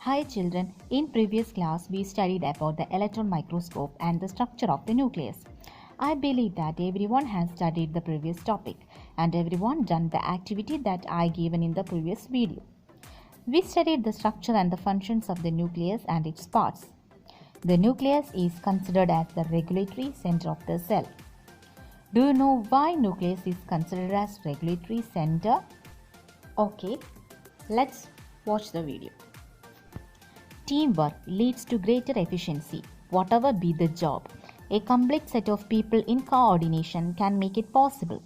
Hi children, in previous class we studied about the electron microscope and the structure of the nucleus. I believe that everyone has studied the previous topic and everyone done the activity that I given in the previous video. We studied the structure and the functions of the nucleus and its parts. The nucleus is considered as the regulatory center of the cell. Do you know why nucleus is considered as regulatory center? Okay, let's watch the video. Teamwork leads to greater efficiency, whatever be the job. A complete set of people in coordination can make it possible.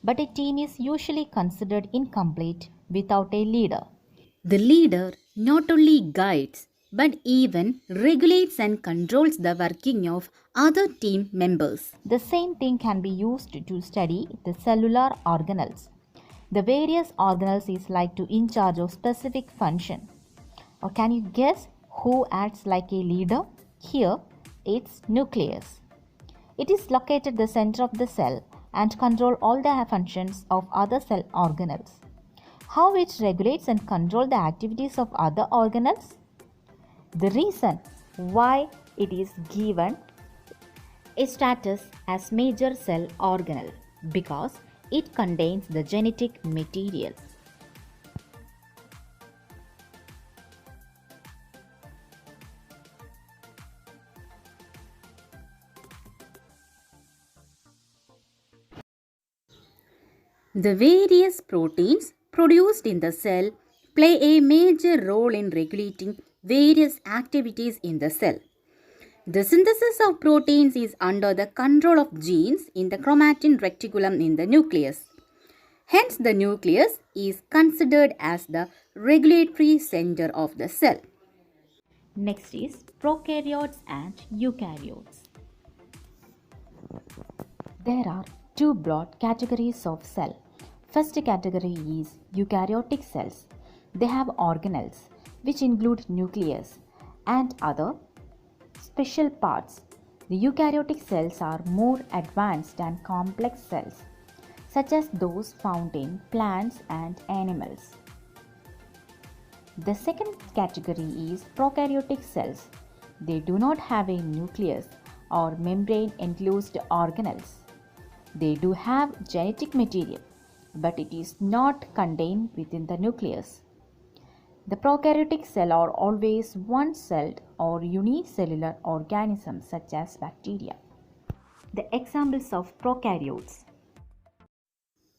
But a team is usually considered incomplete without a leader. The leader not only guides but even regulates and controls the working of other team members. The same thing can be used to study the cellular organelles. The various organelles is like to in charge of specific function. Or can you guess who acts like a leader? Here, it's nucleus. It is located at the center of the cell and control all the functions of other cell organelles. How it regulates and controls the activities of other organelles? The reason why it is given a status as major cell organelle because it contains the genetic material. The various proteins produced in the cell play a major role in regulating various activities in the cell. The synthesis of proteins is under the control of genes in the chromatin reticulum in the nucleus. Hence, the nucleus is considered as the regulatory center of the cell. Next is prokaryotes and eukaryotes. There are two broad categories of cell. First category is eukaryotic cells. They have organelles which include nucleus and other special parts. The eukaryotic cells are more advanced and complex cells such as those found in plants and animals. The second category is prokaryotic cells. They do not have a nucleus or membrane enclosed organelles. They do have genetic material, but it is not contained within the nucleus. The prokaryotic cell are always one-celled or unicellular organisms such as bacteria. The examples of prokaryotes: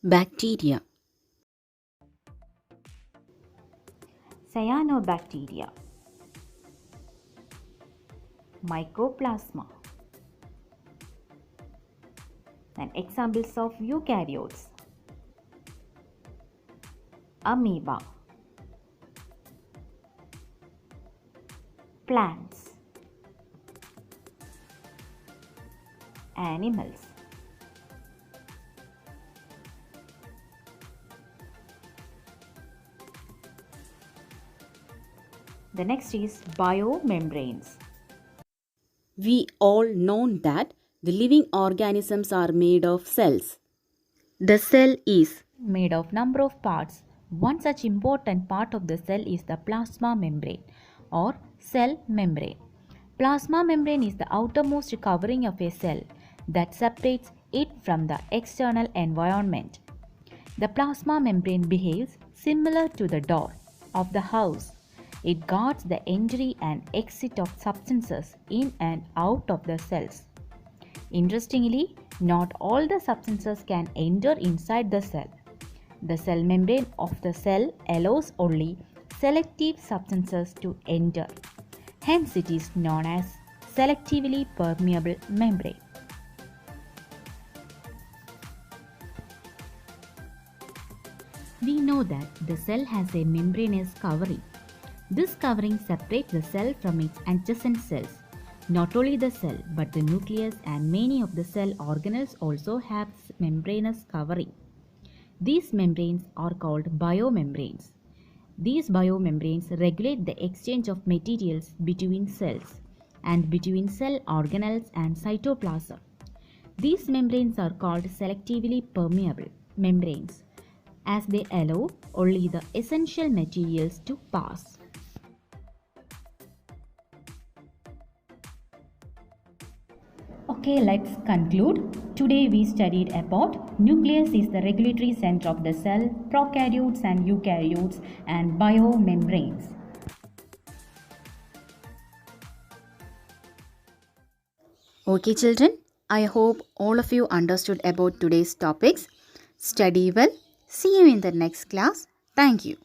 Bacteria, cyanobacteria, mycoplasma. And examples of eukaryotes: amoeba, plants, animals. The next is biomembranes. we all know that the living organisms are made of cells. The cell is Made of number of parts. One such important part of the cell is the plasma membrane or cell membrane. Plasma membrane is the outermost covering of a cell that separates it from the external environment. The plasma membrane behaves similar to the door of the house. It guards the entry and exit of substances in and out of the cells. Interestingly, not all the substances can enter inside the cell. The cell membrane of the cell allows only selective substances to enter. Hence, it is known as selectively permeable membrane. We know that the cell has a membranous covering. This covering separates the cell from its adjacent cells. Not only the cell, but the nucleus and many of the cell organelles also have membranous covering. These membranes are called biomembranes. These biomembranes regulate the exchange of materials between cells and between cell organelles and cytoplasm. These membranes are called selectively permeable membranes as they allow only the essential materials to pass. Okay, let's conclude. Today we studied about nucleus is the regulatory center of the cell, prokaryotes and eukaryotes, and biomembranes. Okay, children, I hope all of you understood about today's topics. Study well. See you in the next class. Thank you.